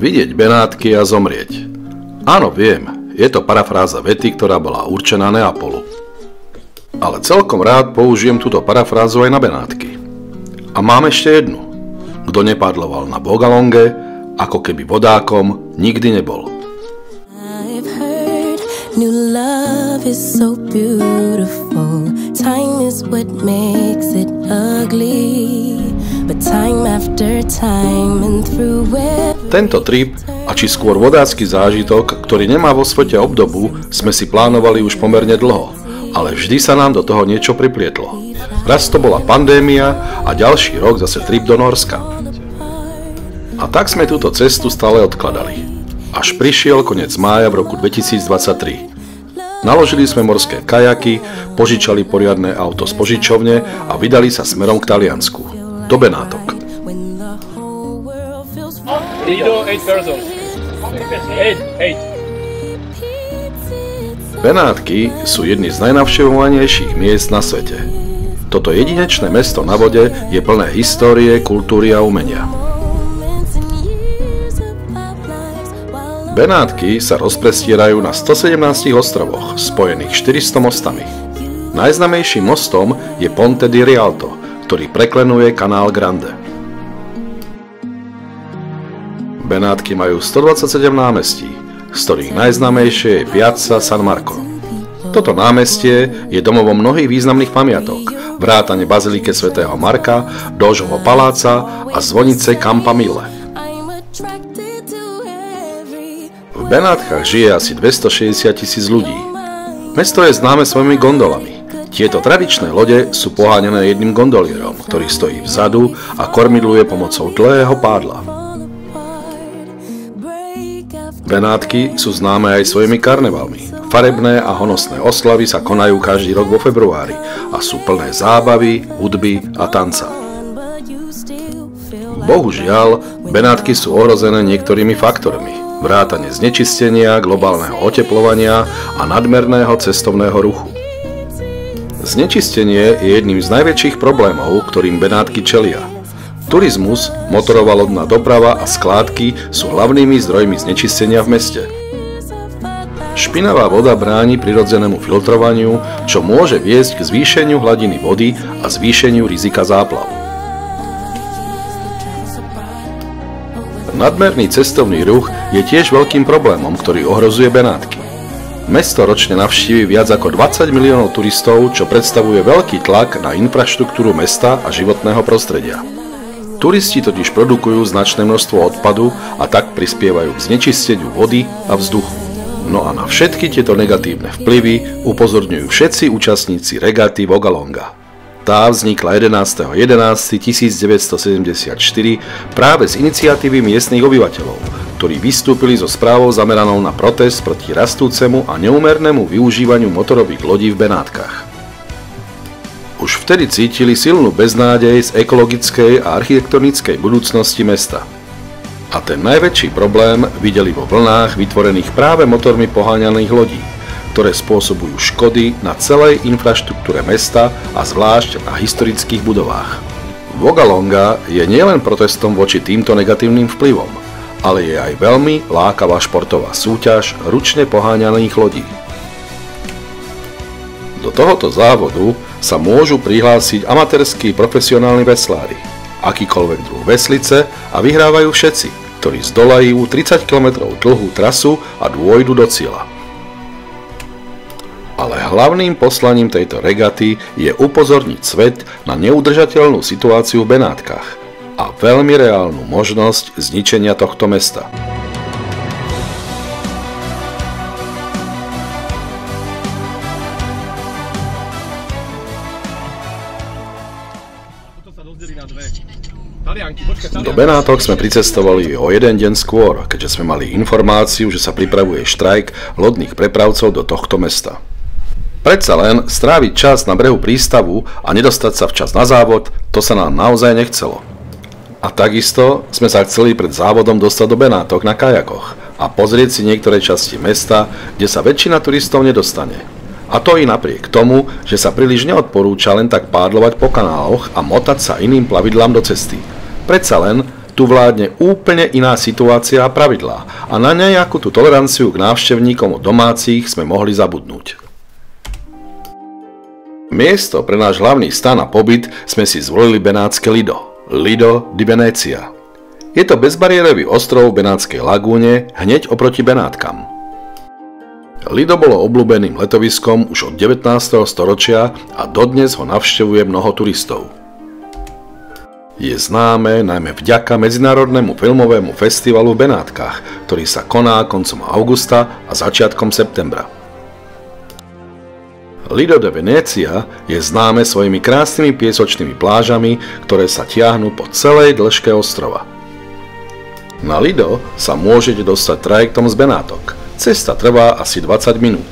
Vidieť Benátky a zomrieť. Áno, viem, je to parafráza vety, ktorá bola určená Neapolu. Ale celkom rád použijem túto parafrázu aj na Benátky. A mám ešte jednu. Kto nepadloval na Bogalonge, ako keby vodákom nikdy nebol. New love is so beautiful. Time is what makes it ugly. But time after time and through it. Tento trip, a či skôr vodácky zážitok, ktorý nemá vo svete obdobu, sme si plánovali už pomerne dlho. Ale vždy sa nám do toho niečo priplietlo. Raz to bola pandémia a ďalší rok zase trip do Nórska. A tak sme túto cestu stále odkladali. Až prišiel koniec mája v roku 2023. Naložili sme morské kajaky, požičali poriadne auto z požičovne a vydali sa smerom k Taliansku, do Benátok. Benátky sú jedny z najnavštevovanejších miest na svete. Toto jedinečné mesto na vode je plné histórie, kultúry a umenia. Benátky sa rozprestierajú na 117 ostrovoch, spojených 400 mostami. Najznámejším mostom je Ponte di Rialto, ktorý preklenuje kanál Grande. Benátky majú 127 námestí, z ktorých najznámejšie je Piazza San Marco. Toto námestie je domovom mnohých významných pamiatok, vrátane bazilike svätého Marka, Dožovho paláca a zvonice Campanile. V Benátkach žije asi 260 000 ľudí. Mesto je známe svojimi gondolami. Tieto tradičné lode sú poháňané jedným gondolierom, ktorý stojí vzadu a kormidluje pomocou dlhého pádla. Benátky sú známe aj svojimi karnevalmi. Farebné a honosné oslavy sa konajú každý rok vo februári a sú plné zábavy, hudby a tanca. Bohužiaľ, Benátky sú ohrozené niektorými faktormi. Vrátane znečistenia, globálneho oteplovania a nadmerného cestovného ruchu. Znečistenie je jedným z najväčších problémov, ktorým Benátky čelia. Turizmus, motorová lodná doprava a skládky sú hlavnými zdrojmi znečistenia v meste. Špinavá voda bráni prirodzenému filtrovaniu, čo môže viesť k zvýšeniu hladiny vody a zvýšeniu rizika záplav. Nadmerný cestovný ruch je tiež veľkým problémom, ktorý ohrozuje Benátky. Mesto ročne navštívi viac ako 20 miliónov turistov, čo predstavuje veľký tlak na infraštruktúru mesta a životného prostredia. Turisti totiž produkujú značné množstvo odpadu a tak prispievajú k znečisteniu vody a vzduchu. No a na všetky tieto negatívne vplyvy upozorňujú všetci účastníci regaty Bogalonga. Tá vznikla 11.11.1974 práve z iniciatívy miestnych obyvateľov, ktorí vystúpili so správou zameranou na protest proti rastúcemu a neúmernému využívaniu motorových lodí v Benátkach. Už vtedy cítili silnú beznádej z ekologickej a architektonickej budúcnosti mesta. A ten najväčší problém videli vo vlnách vytvorených práve motormi poháňaných lodí, ktoré spôsobujú škody na celej infraštruktúre mesta a zvlášť na historických budovách. Bogalonga je nielen protestom voči týmto negatívnym vplyvom, ale je aj veľmi lákavá športová súťaž ručne poháňaných lodí. Do tohoto závodu sa môžu prihlásiť amatérski profesionálni veslári, akýkoľvek druh veslice a vyhrávajú všetci, ktorí zdolajú 30 km dlhú trasu a dôjdu do cieľa. Ale hlavným poslaním tejto regaty je upozorniť svet na neudržateľnú situáciu v Benátkach a veľmi reálnu možnosť zničenia tohto mesta. Do Benátok sme pricestovali o jeden deň skôr, keďže sme mali informáciu, že sa pripravuje štrajk lodných prepravcov do tohto mesta. Predsa len stráviť čas na brehu prístavu a nedostať sa včas na závod, to sa nám naozaj nechcelo. A takisto sme sa chceli pred závodom dostať do Benátok na kajakoch a pozrieť si niektoré časti mesta, kde sa väčšina turistov nedostane. A to i napriek tomu, že sa príliš neodporúča len tak pádlovať po kanáloch a motať sa iným plavidlám do cesty. Predsa len Tu vládne úplne iná situácia a pravidlá a na nejakú tú toleranciu k návštevníkom od domácich sme mohli zabudnúť. Miesto pre náš hlavný stan a pobyt sme si zvolili benátske Lido, Lido di Venezia. Je to bezbariérový ostrov v Benátskej lagúne hneď oproti Benátkam. Lido bolo obľúbeným letoviskom už od 19. storočia a dodnes ho navštevuje mnoho turistov. Je známe najmä vďaka Medzinárodnému filmovému festivalu v Benátkach, ktorý sa koná koncom augusta a začiatkom septembra. Lido de Venezia je známe svojimi krásnymi piesočnými plážami, ktoré sa tiahnu po celej dĺžke ostrova. Na Lido sa môžete dostať trajektom z Benátok. Cesta trvá asi 20 minút.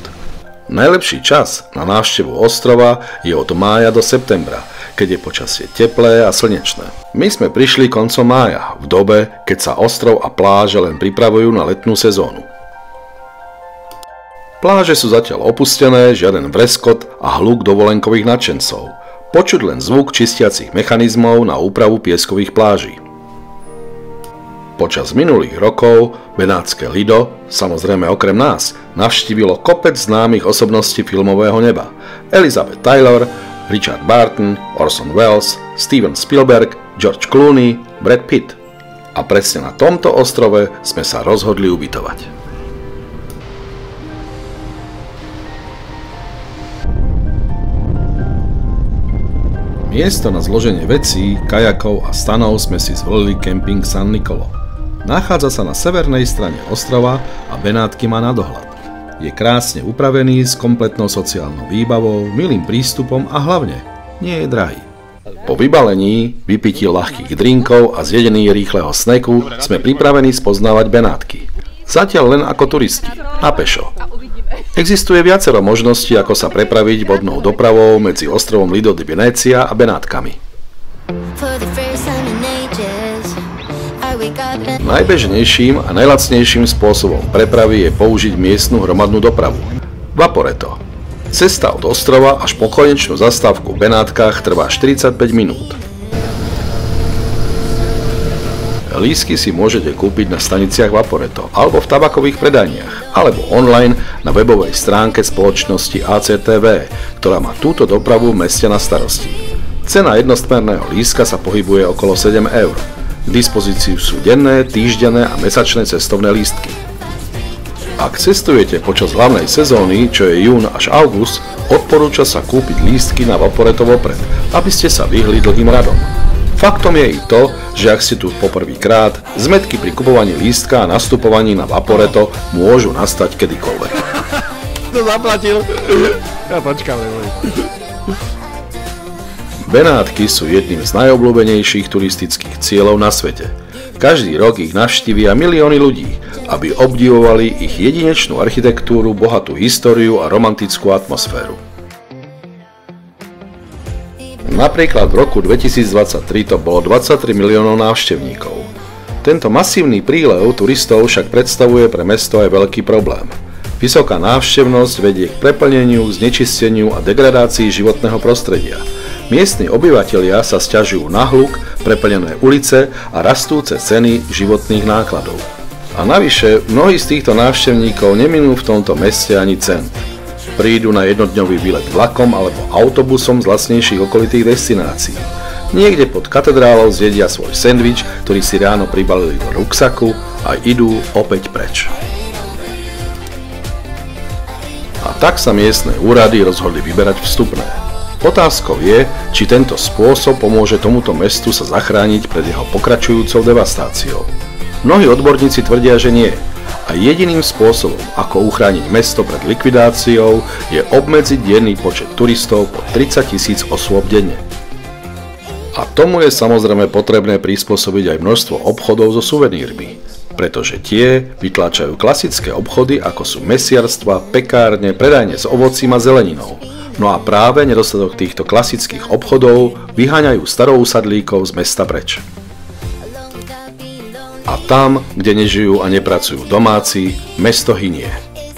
Najlepší čas na návštevu ostrova je od mája do septembra, keď je počasie teplé a slnečné. My sme prišli koncom mája, v dobe, keď sa ostrov a pláže len pripravujú na letnú sezónu. Pláže sú zatiaľ opustené, žiaden vreskot a hluk dovolenkových nadšencov. Počuť len zvuk čistiacich mechanizmov na úpravu pieskových pláží. Počas minulých rokov benátske Lido, samozrejme okrem nás, navštívilo kopec známych osobností filmového neba. Elizabeth Taylor, Richard Burton, Orson Welles, Steven Spielberg, George Clooney, Brad Pitt. A presne na tomto ostrove sme sa rozhodli ubytovať. Miesto na zloženie vecí, kajakov a stanov sme si zvolili kemping San Nicolo. Nachádza sa na severnej strane ostrova a Benátky má na dohľad. Je krásne upravený s kompletnou sociálnou výbavou, milým prístupom a hlavne nie je drahý. Po vybalení, vypití ľahkých drinkov a zjedení rýchleho sneku sme pripravení spoznávať Benátky. Zatiaľ len ako turisti, na pešo. Existuje viacero možností, ako sa prepraviť vodnou dopravou medzi ostrovom Lido di Venezia a Benátkami. Najbežnejším a najlacnejším spôsobom prepravy je použiť miestnu hromadnú dopravu. Vaporetto. Cesta od ostrova až po konečnú zastávku v Benátkach trvá 45 minút. Lístky si môžete kúpiť na staniciach Vaporetto alebo v tabakových predajniach, alebo online na webovej stránke spoločnosti ACTV, ktorá má túto dopravu v meste na starosti. Cena jednosmerného lístka sa pohybuje okolo 7 eur. K dispozícii sú denné, týždenné a mesačné cestovné lístky. Ak cestujete počas hlavnej sezóny, čo je jún až august, odporúča sa kúpiť lístky na Vaporetto vopred, aby ste sa vyhli dlhým radom. Faktom je i to, že ak ste tu poprvýkrát, zmätky pri kupovaní lístka a nastupovaní na Vaporetto môžu nastať kedykoľvek. To zaplatil. Ja počkám, neboj. Benátky sú jedným z najobľúbenejších turistických cieľov na svete. Každý rok ich navštívia milióny ľudí, aby obdivovali ich jedinečnú architektúru, bohatú históriu a romantickú atmosféru. Napríklad v roku 2023 to bolo 23 miliónov návštevníkov. Tento masívny prílev turistov však predstavuje pre mesto aj veľký problém. Vysoká návštevnosť vedie k preplneniu, znečisteniu a degradácii životného prostredia. Miestni obyvatelia sa sťažujú na hluk, preplnené ulice a rastúce ceny životných nákladov. A navyše, mnohí z týchto návštevníkov neminú v tomto meste ani cent. Prídu na jednodňový výlet vlakom alebo autobusom z lacnejších okolitých destinácií. Niekde pod katedrálou zjedia svoj sendvič, ktorý si ráno pribalili do ruksaku a idú opäť preč. A tak sa miestne úrady rozhodli vyberať vstupné. Otázkou je, či tento spôsob pomôže tomuto mestu sa zachrániť pred jeho pokračujúcou devastáciou. Mnohí odborníci tvrdia, že nie. A jediným spôsobom, ako uchrániť mesto pred likvidáciou, je obmedziť denný počet turistov po 30 000 osôb denne. A tomu je samozrejme potrebné prispôsobiť aj množstvo obchodov so suvenírmi, pretože tie vytláčajú klasické obchody, ako sú mesiarstva, pekárne, predajne s ovocím a zeleninou. No a práve nedostatok týchto klasických obchodov vyháňajú starousadlíkov z mesta preč. A tam, kde nežijú a nepracujú domáci, mesto hynie.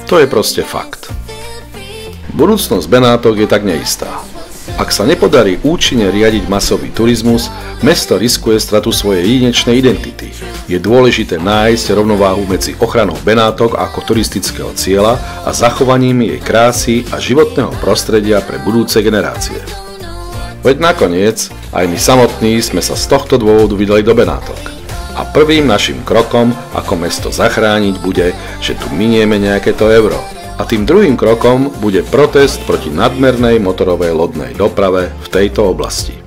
To je proste fakt. Budúcnosť Benátok je tak neistá. Ak sa nepodarí účinne riadiť masový turizmus, mesto riskuje stratu svojej jedinečnej identity. Je dôležité nájsť rovnováhu medzi ochranou Benátok ako turistického cieľa a zachovaním jej krásy a životného prostredia pre budúce generácie. Veď nakoniec, aj my samotní sme sa z tohto dôvodu vydali do Benátok. A prvým našim krokom, ako mesto zachrániť, bude, že tu minieme nejaké to euro. A tým druhým krokom bude protest proti nadmernej motorovej lodnej doprave v tejto oblasti.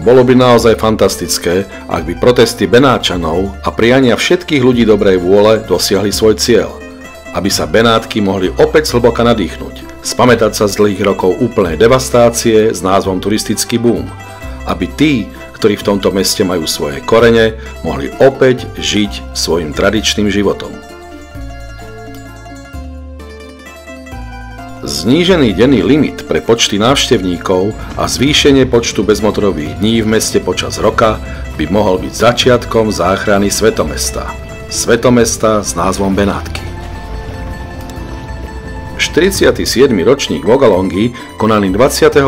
Bolo by naozaj fantastické, ak by protesty Benáčanov a priania všetkých ľudí dobrej vôle dosiahli svoj cieľ. Aby sa Benátky mohli opäť zhlboka nadýchnuť, spamätať sa z dlhých rokov úplnej devastácie s názvom turistický boom. Aby tí, ktorí v tomto meste majú svoje korene, mohli opäť žiť svojim tradičným životom. Znížený denný limit pre počty návštevníkov a zvýšenie počtu bezmotorových dní v meste počas roka by mohol byť začiatkom záchrany Svetomesta. Svetomesta s názvom Benátky. 47. ročník Vogalongy, konaný 28.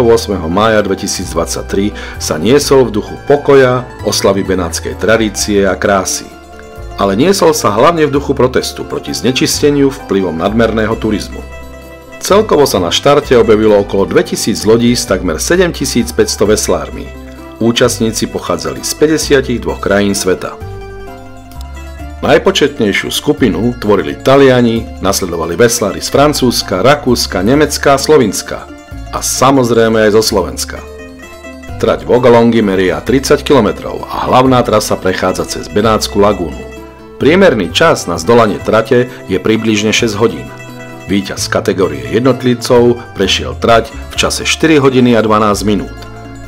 mája 2023, sa niesol v duchu pokoja, oslavy benátskej tradície a krásy. Ale niesol sa hlavne v duchu protestu proti znečisteniu vplyvom nadmerného turizmu. Celkovo sa na štarte objavilo okolo 2000 lodí s takmer 7500 veslármi. Účastníci pochádzali z 52 krajín sveta. Najpočetnejšiu skupinu tvorili Taliani, nasledovali veslári z Francúzska, Rakúska, Nemecka a Slovinska. A samozrejme aj zo Slovenska. Trať Vogalongy meria 30 km a hlavná trasa prechádza cez Benátsku lagúnu. Priemerný čas na zdolanie trate je približne 6 hodín. Víťaz kategórie jednotlivcov prešiel trať v čase 4 hodiny a 12 minút.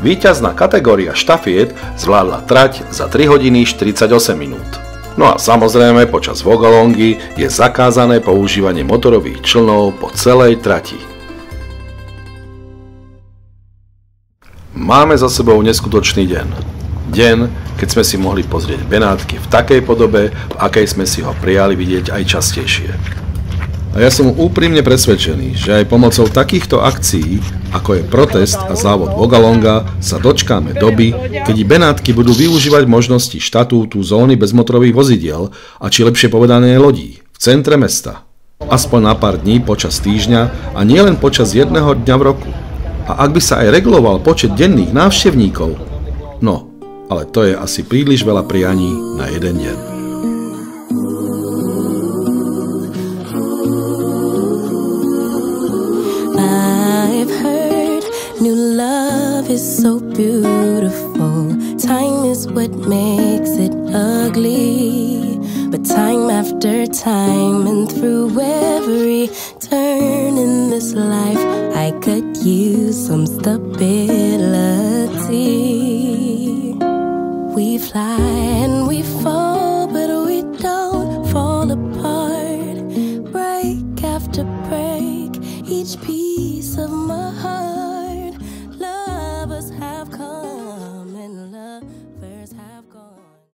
Víťazná kategória štafiet zvládla trať za 3 hodiny 48 minút. No a samozrejme počas Vogalongy je zakázané používanie motorových člnov po celej trati. Máme za sebou neskutočný deň. Deň, keď sme si mohli pozrieť Benátky v takej podobe, v akej sme si ho prijali vidieť aj častejšie. A ja som úprimne presvedčený, že aj pomocou takýchto akcií, ako je protest a závod Vogalonga, sa dočkáme doby, keď Benátky budú využívať možnosti štatútu zóny bezmotorových vozidiel a či lepšie povedané lodí v centre mesta. Aspoň na pár dní počas týždňa a nielen počas jedného dňa v roku. A ak by sa aj reguloval počet denných návštevníkov, no, ale to je asi príliš veľa prianí na jeden deň. New love is so beautiful. Time is what makes it ugly. But time after time and through every turn in this life, I could use some stability. We fly and we fall.